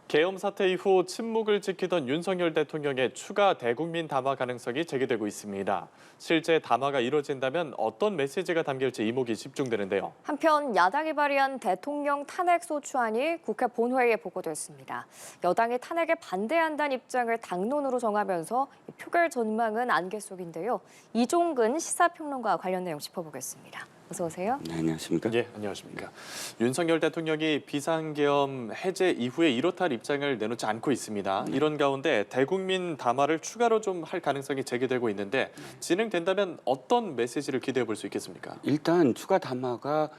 계엄 사태 이후 침묵을 지키던 윤석열 대통령의 추가 대국민 담화 가능성이 제기되고 있습니다. 실제 담화가 이뤄진다면 어떤 메시지가 담길지 이목이 집중되는데요. 한편 야당이 발의한 대통령 탄핵 소추안이 국회 본회의에 보고됐습니다. 여당이 탄핵에 반대한다는 입장을 당론으로 정하면서 표결 전망은 안개 속인데요. 이종근 시사평론가와 관련 내용 짚어보겠습니다. 어서 오세요. 네, 안녕하십니까? 예, 안녕하십니까. 윤석열 대통령이 비상계엄 해제 이후에 이렇다 할 입장을 내놓지 않고 있습니다. 이런 가운데 대국민 담화를 추가로 좀 할 가능성이 제기되고 있는데 진행된다면 어떤 메시지를 기대해 볼 수 있겠습니까? 일단 추가 담화가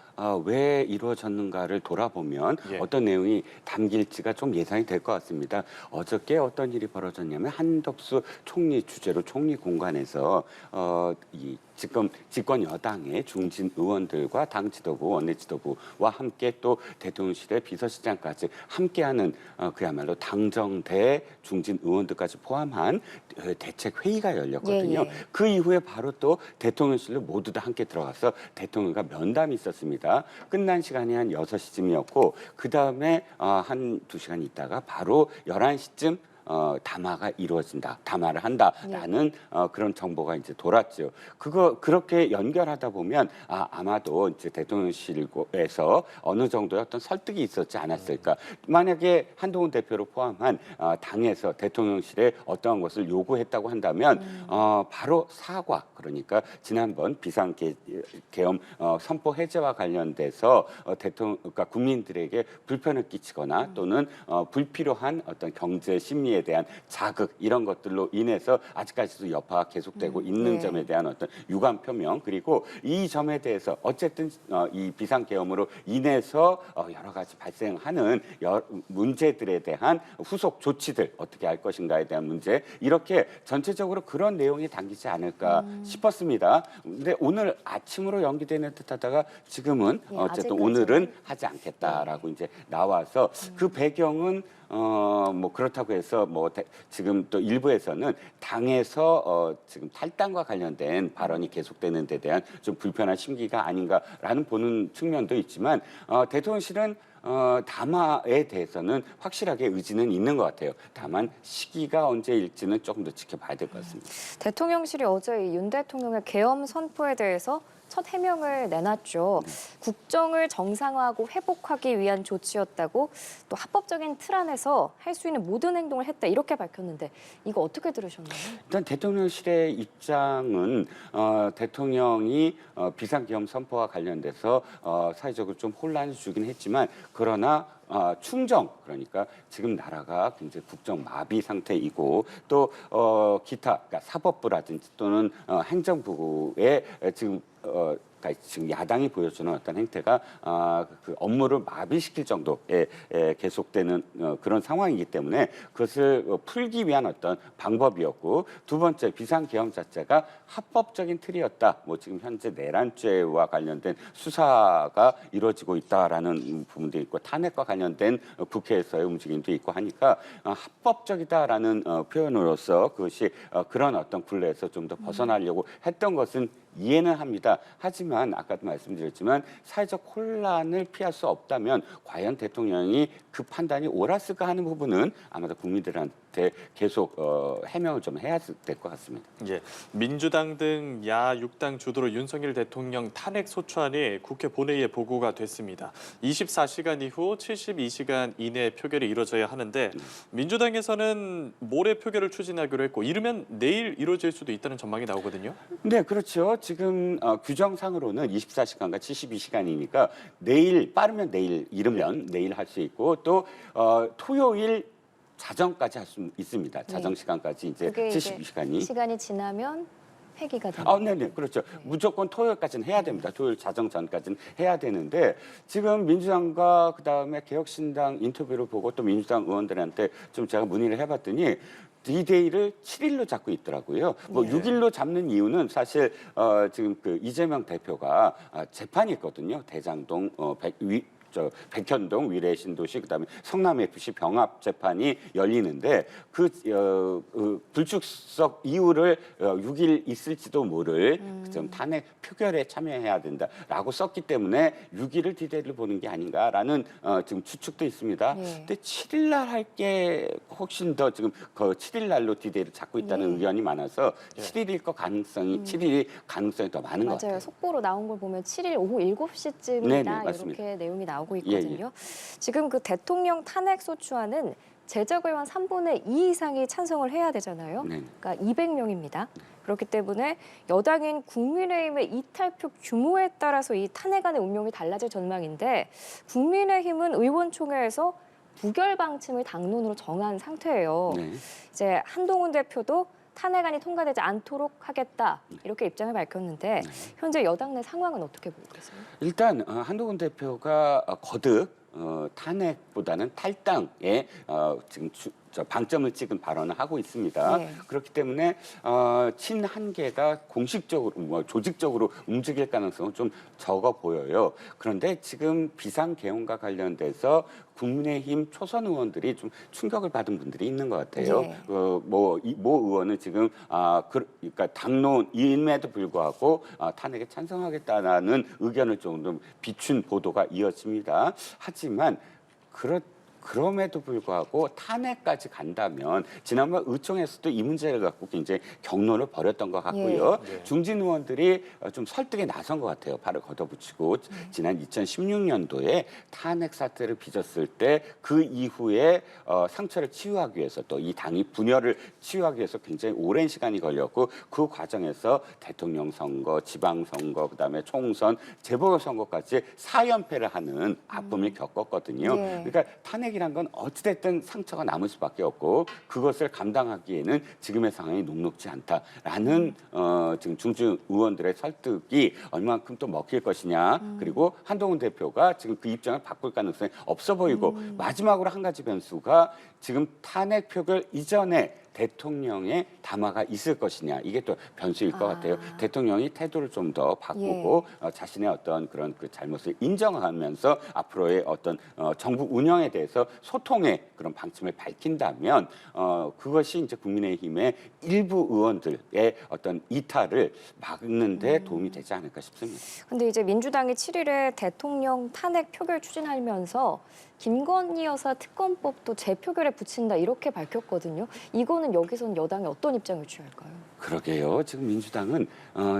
왜 이루어졌는가를 돌아보면 예. 어떤 내용이 담길지가 좀 예상이 될 것 같습니다. 어저께 어떤 일이 벌어졌냐면 한덕수 총리 주재로 총리 공간에서 지금 집권 여당의 중진 의원들과 당 지도부, 원내 지도부와 함께 또 대통령실의 비서실장까지 함께하는 그야말로 당정대 중진 의원들까지 포함한 대책 회의가 열렸거든요. 예. 그 이후에 바로 또 대통령실로 모두 다 함께 들어가서 대통령과 면담이 있었습니다. 끝난 시간이 한 6시쯤이었고 그다음에 한 2시간 있다가 바로 11시쯤 담화가 이루어진다, 담화를 한다라는 그런 정보가 이제 돌았죠. 그렇게 연결하다 보면 아마도 이제 대통령실에서 어느 정도의 어떤 설득이 있었지 않았을까. 만약에 한동훈 대표를 포함한 당에서 대통령실에 어떠한 것을 요구했다고 한다면 바로 사과, 그러니까 지난번 비상계엄 선포 해제와 관련돼서 그러니까 국민들에게 불편을 끼치거나 또는 불필요한 어떤 경제 심리에 대한 자극 이런 것들로 인해서 아직까지도 여파가 계속되고 있는 점에 대한 어떤 유감 표명, 그리고 이 점에 대해서 어쨌든 이 비상계엄으로 인해서 여러 가지 발생하는 문제들에 대한 후속 조치들 어떻게 할 것인가에 대한 문제, 이렇게 전체적으로 그런 내용이 담기지 않을까 싶었습니다. 근데 오늘 아침으로 연기되는 듯하다가 지금은 어쨌든 오늘은 하지 않겠다라고 이제 나와서 그 배경은 뭐 그렇다고 해서 지금 또 일부에서는 당에서 지금 탈당과 관련된 발언이 계속되는 데 대한 좀 불편한 심기가 아닌가라는 보는 측면도 있지만 대통령실은 담화에 대해서는 확실하게 의지는 있는 것 같아요. 다만 시기가 언제일지는 조금 더 지켜봐야 될 것 같습니다. 대통령실이 어제 윤 대통령의 계엄 선포에 대해서 첫 해명을 내놨죠. 국정을 정상화하고 회복하기 위한 조치였다고, 또 합법적인 틀 안에서 할 수 있는 모든 행동을 했다, 이렇게 밝혔는데 이거 어떻게 들으셨나요? 일단 대통령실의 입장은 대통령이 비상계엄 선포와 관련돼서 사회적으로 좀 혼란을 주긴 했지만, 그러나 충정, 그러니까 지금 나라가 굉장히 국정 마비 상태이고 또 기타, 그러니까 사법부라든지 또는 행정부의 그러니까 지금 야당이 보여주는 어떤 행태가 그 업무를 마비시킬 정도의 계속되는 그런 상황이기 때문에 그것을 풀기 위한 어떤 방법이었고, 두 번째 비상계엄 자체가 합법적인 틀이었다. 뭐 지금 현재 내란죄와 관련된 수사가 이루어지고 있다라는 부분도 있고 탄핵과 관련된 국회에서의 움직임도 있고 하니까 합법적이다라는 표현으로서 그것이 그런 어떤 굴레에서 좀 더 벗어나려고 했던 것은 이해는 합니다. 하지만 아까도 말씀드렸지만 사회적 혼란을 피할 수 없다면 과연 대통령이 그 판단이 옳았을까 하는 부분은 아마도 국민들한테 계속 해명을 좀 해야 될 것 같습니다. 예, 민주당 등 야 6당 주도로 윤석열 대통령 탄핵 소추안이 국회 본회의에 보고가 됐습니다. 24시간 이후 72시간 이내 표결이 이루어져야 하는데 민주당에서는 모레 표결을 추진하기로 했고 이르면 내일 이루어질 수도 있다는 전망이 나오거든요. 네, 그렇죠. 지금 규정상으로는 24시간과 72시간이니까 내일, 빠르면 내일, 이르면 내일 할 수 있고 또 토요일 자정까지 할 수 있습니다. 자정 시간까지 이제 72시간이. 시간이 지나면 폐기가 됩니다. 네네, 그렇죠. 무조건 토요일까지는 해야 됩니다. 토요일 자정 전까지는 해야 되는데 지금 민주당과 그다음에 개혁신당 인터뷰를 보고 또 민주당 의원들한테 좀 제가 문의를 해봤더니 D-Day를 7일로 잡고 있더라고요. 6일로 잡는 이유는 사실 지금 그 이재명 대표가 재판이 있거든요. 대장동 백현동 위례신도시 그다음에 성남FC 병합 재판이 열리는데 그 불출석 이유를 6일 있을지도 모를 좀 탄핵 표결에 참여해야 된다라고 썼기 때문에 6일을 디데이를 보는 게 아닌가라는 지금 추측도 있습니다. 네. 근데 7일 날 할 게 훨씬 더 지금 그 7일 날로 디데이를 잡고 있다는 네. 의견이 많아서 예. 7일일 거 가능성이 7일이 가능성이 더 많은 것 맞아요. 같아요. 속보로 나온 걸 보면 7일 오후 7시쯤이다 네네, 맞습니다. 이렇게 내용이 나오고 예, 있거든요. 지금 그 대통령 탄핵 소추안은 제적 의원 3분의 2 이상이 찬성을 해야 되잖아요. 네. 그러니까 200명입니다. 그렇기 때문에 여당인 국민의힘의 이탈표 규모에 따라서 이 탄핵안의 운명이 달라질 전망인데 국민의힘은 의원총회에서 부결 방침을 당론으로 정한 상태예요. 네. 이제 한동훈 대표도 탄핵안이 통과되지 않도록 하겠다 이렇게 입장을 밝혔는데 현재 여당 내 상황은 어떻게 보고 계세요? 일단 한동훈 대표가 거듭 탄핵보다는 탈당에 지금 방점을 찍은 발언을 하고 있습니다. 네. 그렇기 때문에 친한계가 공식적으로 조직적으로 움직일 가능성은 좀 적어 보여요. 그런데 지금 비상계엄과 관련돼서 국민의힘 초선 의원들이 좀 충격을 받은 분들이 있는 것 같아요. 네. 모 의원은 지금 그러니까 당론임에도 불구하고 탄핵에 찬성하겠다는 의견을 좀 비춘 보도가 이어집니다. 하지만 그럼에도 불구하고 탄핵까지 간다면 지난번 의총에서도 이 문제를 갖고 굉장히 경론을 벌였던 것 같고요. 예. 중진 의원들이 좀 설득에 나선 것 같아요. 발을 걷어붙이고 지난 2016년도에 탄핵 사태를 빚었을 때 그 이후에 상처를 치유하기 위해서 또 이 당이 분열을 치유하기 위해서 굉장히 오랜 시간이 걸렸고 그 과정에서 대통령 선거, 지방 선거, 그다음에 총선, 재보궐선거까지 4연패를 하는 아픔을 겪었거든요. 네. 그러니까 탄핵이란 건 어찌됐든 상처가 남을 수밖에 없고 그것을 감당하기에는 지금의 상황이 녹록지 않다라는 지금 중진 의원들의 설득이 얼마만큼 또 먹힐 것이냐. 그리고 한동훈 대표가 지금 그 입장을 바꿀 가능성이 없어 보이고 마지막으로 한 가지 변수가 지금 탄핵 표결 이전에 대통령의 담화가 있을 것이냐 이게 또 변수일 것 같아요. 대통령이 태도를 좀 더 바꾸고 자신의 어떤 그런 그 잘못을 인정하면서 앞으로의 어떤 정부 운영에 대해서 소통의 그런 방침을 밝힌다면 그것이 이제 국민의힘의 일부 의원들의 어떤 이탈을 막는데 도움이 되지 않을까 싶습니다. 근데 이제 민주당이 7일에 대통령 탄핵 표결 추진하면서 김건희 여사 특검법도 재표결에 붙인다 이렇게 밝혔거든요. 이거는 여기서는 여당이 어떤 입장을 취할까요? 그러게요. 지금 민주당은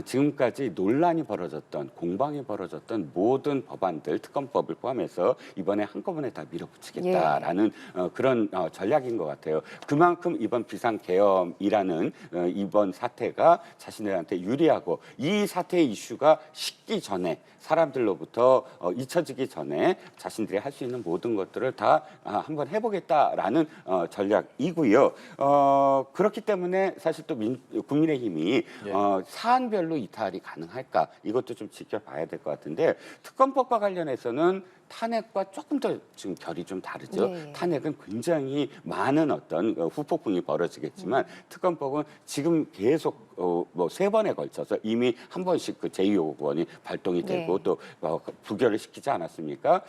지금까지 논란이 벌어졌던 공방이 벌어졌던 모든 법안들 특검법을 포함해서 이번에 한꺼번에 다 밀어붙이겠다라는 그런 전략인 것 같아요. 그만큼 이번 비상계엄이라는 이번 사태가 자신들한테 유리하고 이 사태의 이슈가 식기 전에 사람들로부터 잊혀지기 전에 자신들이 할 수 있는 모든 것들을 다 한번 해보겠다라는 전략이고요. 그렇기 때문에 사실 또 국민의힘이 사안별로 이탈이 가능할까 이것도 좀 지켜봐야 될 것 같은데 특검법과 관련해서는 탄핵과 조금 더 지금 결이 좀 다르죠. 네. 탄핵은 굉장히 많은 어떤 후폭풍이 벌어지겠지만 특검법은 지금 계속 뭐 3번에 걸쳐서 이미 한 번씩 그 제2요구원이 발동이 되고 네. 또 부결을 시키지 않았습니까?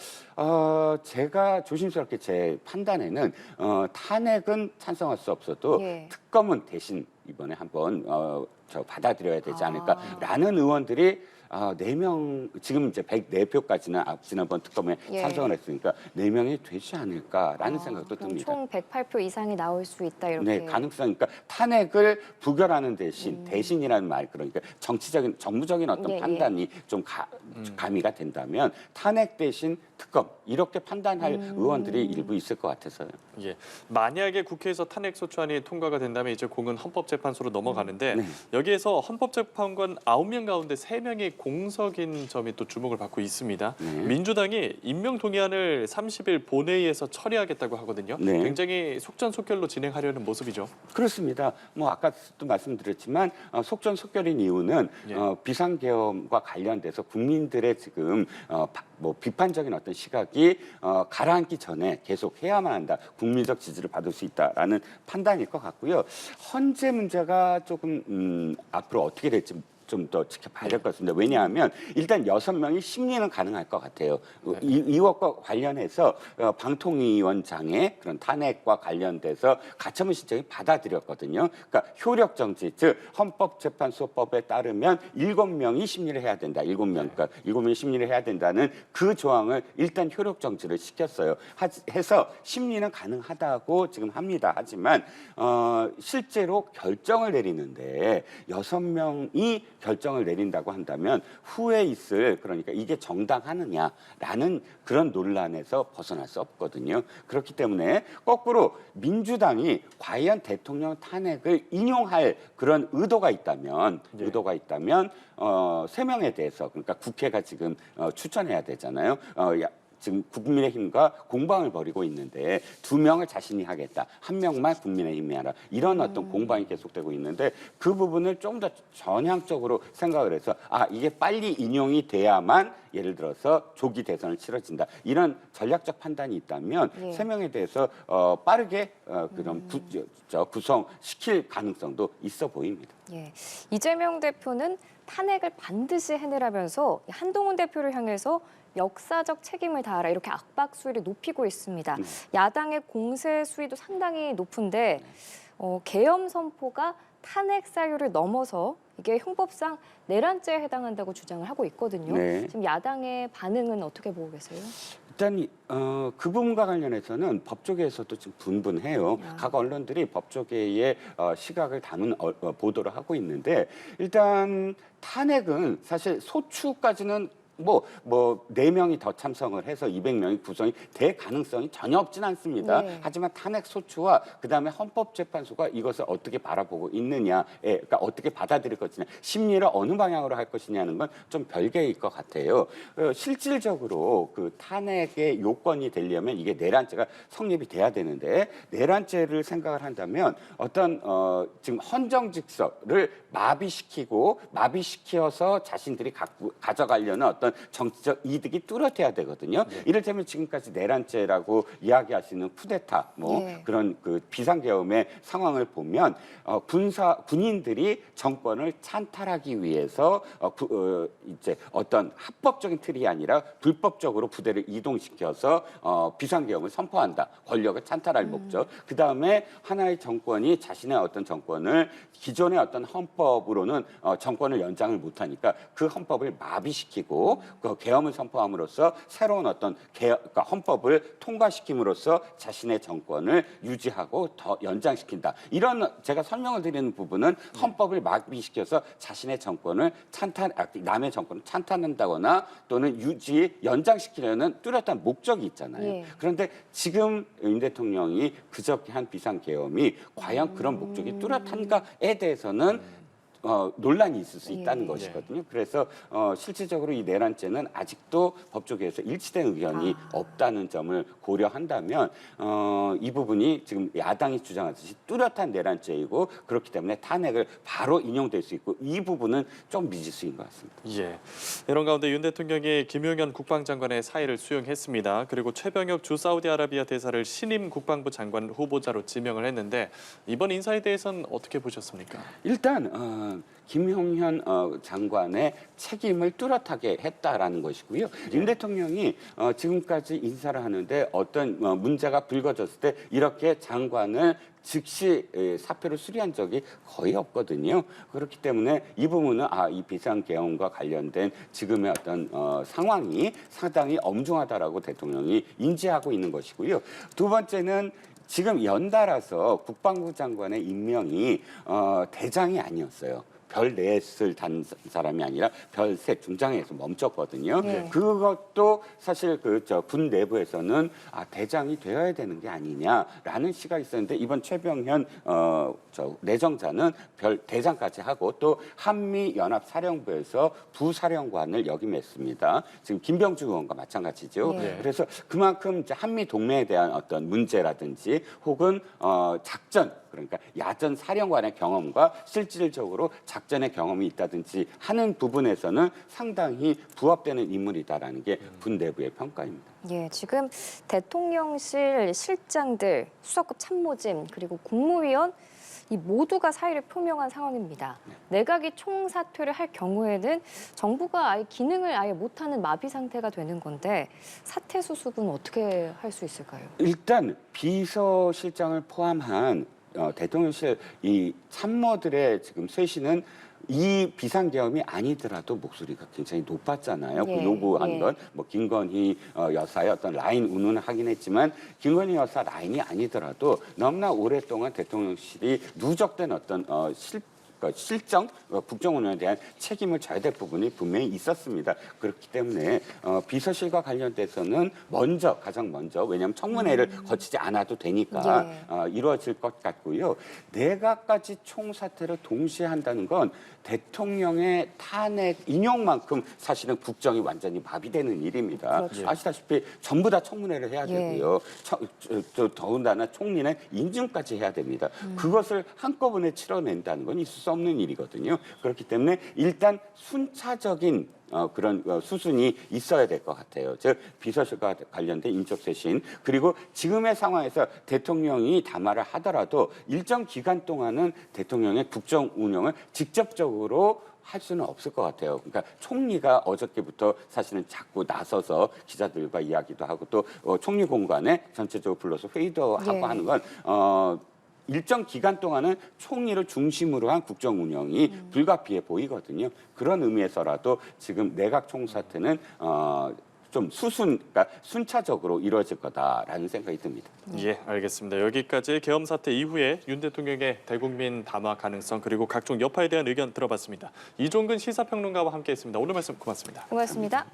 제가 조심스럽게 제 판단에는 탄핵은 찬성할 수 없어도 특검은 대신 이번에 한번 받아들여야 되지 않을까라는 의원들이 4명 지금 이제 104표까지는 지난번 특검에 찬성을 했으니까 4명이 되지 않을까라는 생각도 듭니다. 총 108표 이상이 나올 수 있다 이렇게. 네, 가능성. 그러니까 탄핵을 부결하는 대신이라는 말 그러니까 정무적인 어떤 판단이 좀 가미가 된다면 탄핵 대신 특검 이렇게 판단할 의원들이 일부 있을 것 같아서요. 예, 만약에 국회에서 탄핵 소추안이 통과가 된다면 이제 공은 헌법재판소로 넘어가는데 여기에서 헌법재판관 9명 가운데 3명이 공석인 점이 또 주목을 받고 있습니다. 민주당이 임명 동의안을 30일 본회의에서 처리하겠다고 하거든요. 굉장히 속전속결로 진행하려는 모습이죠. 그렇습니다. 뭐 아까도 말씀드렸지만 속전속결인 이유는 비상계엄과 관련돼서 국민들의 지금 뭐 비판적인 어떤 시각이 가라앉기 전에 계속 해야만 한다. 국민적 지지를 받을 수 있다라는 판단일 것 같고요. 헌재 문제가 조금 앞으로 어떻게 될지 좀 더 지켜봐야 될 것 같습니다. 왜냐하면 일단 6명이 심리는 가능할 것 같아요. 이것과 관련해서 방통위원장의 그런 탄핵과 관련돼서 가처분 신청이 받아들였거든요. 그러니까 효력 정지, 즉 헌법재판소법에 따르면 7명이 심리를 해야 된다. 7명, 그러니까 7명이 심리를 해야 된다는 그 조항을 일단 효력 정지를 시켰어요. 해서 심리는 가능하다고 지금 합니다. 하지만 실제로 결정을 내리는데 6명이 결정을 내린다고 한다면 후에 있을, 그러니까 이게 정당하느냐라는 그런 논란에서 벗어날 수 없거든요. 그렇기 때문에 거꾸로 민주당이 과연 대통령 탄핵을 인용할 그런 의도가 있다면, 의도가 있다면 3명에 대해서, 그러니까 국회가 지금 추천해야 되잖아요. 지금 국민의힘과 공방을 벌이고 있는데 2명을 자신이 하겠다, 1명만 국민의힘이 하라, 이런 어떤 공방이 계속되고 있는데 그 부분을 좀 더 전향적으로 생각을 해서 이게 빨리 인용이 돼야만 예를 들어서 조기 대선을 치러진다, 이런 전략적 판단이 있다면 3명에 대해서 빠르게 그런 구성시킬 가능성도 있어 보입니다. 예. 이재명 대표는 탄핵을 반드시 해내라면서 한동훈 대표를 향해서 역사적 책임을 다하라, 이렇게 압박 수위를 높이고 있습니다. 야당의 공세 수위도 상당히 높은데 계엄 선포가 탄핵 사유를 넘어서 이게 형법상 내란죄에 해당한다고 주장을 하고 있거든요. 지금 야당의 반응은 어떻게 보고 계세요? 일단 그 부분과 관련해서는 법조계에서도 지금 분분해요. 각 언론들이 법조계의 시각을 담은 보도를 하고 있는데, 일단 탄핵은 사실 소추까지는 뭐 4명이 더 참석을 해서 200명이 구성이 될 가능성이 전혀 없진 않습니다. 하지만 탄핵 소추와 그다음에 헌법재판소가 이것을 어떻게 바라보고 있느냐에, 그러니까 어떻게 받아들일 것이냐, 심리를 어느 방향으로 할 것이냐는 건 좀 별개일 것 같아요. 실질적으로 그 탄핵의 요건이 되려면 이게 내란죄가 성립이 돼야 되는데, 내란죄를 생각을 한다면 어떤 지금 헌정직서를 마비시켜서 자신들이 가져가려는 어떤 정치적 이득이 뚜렷해야 되거든요. 이를테면 지금까지 내란죄라고 이야기하시는 쿠데타, 그런 그 비상계엄의 상황을 보면 군인들이 정권을 찬탈하기 위해서 이제 어떤 합법적인 틀이 아니라 불법적으로 부대를 이동시켜서 비상계엄을 선포한다. 권력을 찬탈할 목적. 그 다음에 하나의 정권이 자신의 어떤 정권을 기존의 어떤 헌법으로는 정권을 연장을 못하니까 그 헌법을 마비시키고 그 계엄을 선포함으로써 새로운 어떤 그러니까 헌법을 통과시킴으로써 자신의 정권을 유지하고 더 연장시킨다. 이런 제가 설명을 드리는 부분은 헌법을 마비시켜서 자신의 정권을 남의 정권을 찬탄한다거나 또는 연장시키려는 뚜렷한 목적이 있잖아요. 그런데 지금 윤 대통령이 그저께 한 비상계엄이 과연 그런 목적이 뚜렷한가에 대해서는 논란이 있을 수 있다는 것이거든요. 그래서 실질적으로 이 내란죄는 아직도 법조계에서 일치된 의견이 없다는 점을 고려한다면 이 부분이 지금 야당이 주장하듯이 뚜렷한 내란죄이고, 그렇기 때문에 탄핵을 바로 인용될 수 있고, 이 부분은 좀 미지수인 것 같습니다. 예. 이런 가운데 윤 대통령이 김용현 국방장관의 사의를 수용했습니다. 그리고 최병혁 주 사우디아라비아 대사를 신임 국방부 장관 후보자로 지명을 했는데, 이번 인사에 대해서는 어떻게 보셨습니까? 일단 김용현 장관의 책임을 뚜렷하게 했다라는 것이고요. 윤 대통령이 지금까지 인사를 하는데 어떤 문제가 불거졌을 때 이렇게 장관을 즉시 사표를 수리한 적이 거의 없거든요. 그렇기 때문에 이 부분은 이 비상계엄과 관련된 지금의 어떤 상황이 상당히 엄중하다라고 대통령이 인지하고 있는 것이고요. 두 번째는 지금 연달아서 국방부 장관의 임명이 대장이 아니었어요. 별 넷을 단 사람이 아니라 별 셋 중장에서 멈췄거든요. 그것도 사실 군 내부에서는 대장이 되어야 되는 게 아니냐라는 시각이 있었는데, 이번 최병현 내정자는 별 대장까지 하고 또 한미연합사령부에서 부사령관을 역임했습니다. 지금 김병주 의원과 마찬가지죠. 그래서 그만큼 이제 한미 동맹에 대한 어떤 문제라든지 혹은 작전, 그러니까 야전 사령관의 경험과 실질적으로 작전의 경험이 있다든지 하는 부분에서는 상당히 부합되는 인물이다라는 게 군 내부의 평가입니다. 예, 지금 대통령실 실장들, 수석급 참모진, 그리고 국무위원 이 모두가 사의를 표명한 상황입니다. 내각이 총사퇴를 할 경우에는 정부가 아예 기능을 아예 못하는 마비 상태가 되는 건데 사퇴 수습은 어떻게 할 수 있을까요? 일단 비서실장을 포함한 대통령실 이 참모들의 지금 쇄신은 이 비상계엄이 아니더라도 목소리가 굉장히 높았잖아요. 예, 그 요구한 예. 건 뭐 김건희 여사의 어떤 라인 운운을 하긴 했지만 김건희 여사 라인이 아니더라도 너무나 오랫동안 대통령실이 누적된 어떤 실정, 국정 운영에 대한 책임을 져야 될 부분이 분명히 있었습니다. 그렇기 때문에 비서실과 관련돼서는 가장 먼저 왜냐하면 청문회를 거치지 않아도 되니까 이루어질 것 같고요. 내각까지 총사퇴를 동시에 한다는 건 대통령의 탄핵 인용만큼 사실은 국정이 완전히 마비되는 일입니다. 그렇죠. 아시다시피 전부 다 청문회를 해야 예. 되고요. 더군다나 총리는 인준까지 해야 됩니다. 그것을 한꺼번에 치러낸다는 건 있을 수 없는 일이거든요. 그렇기 때문에 일단 순차적인 그런 수순이 있어야 될 것 같아요. 즉 비서실과 관련된 인적 쇄신 그리고 지금의 상황에서 대통령이 담화를 하더라도 일정 기간 동안은 대통령의 국정 운영을 직접적으로 할 수는 없을 것 같아요. 그러니까 총리가 어저께부터 사실은 자꾸 나서서 기자들과 이야기도 하고 또 총리 공관에 전체적으로 불러서 회의도 하고 예. 하는 건 일정 기간 동안은 총리를 중심으로 한 국정 운영이 불가피해 보이거든요. 그런 의미에서라도 지금 내각 총사퇴는 좀 그러니까 순차적으로 이루어질 거다라는 생각이 듭니다. 예, 알겠습니다. 여기까지 계엄 사태 이후에 윤 대통령의 대국민 담화 가능성 그리고 각종 여파에 대한 의견 들어봤습니다. 이종근 시사평론가와 함께했습니다. 오늘 말씀 고맙습니다. 고맙습니다.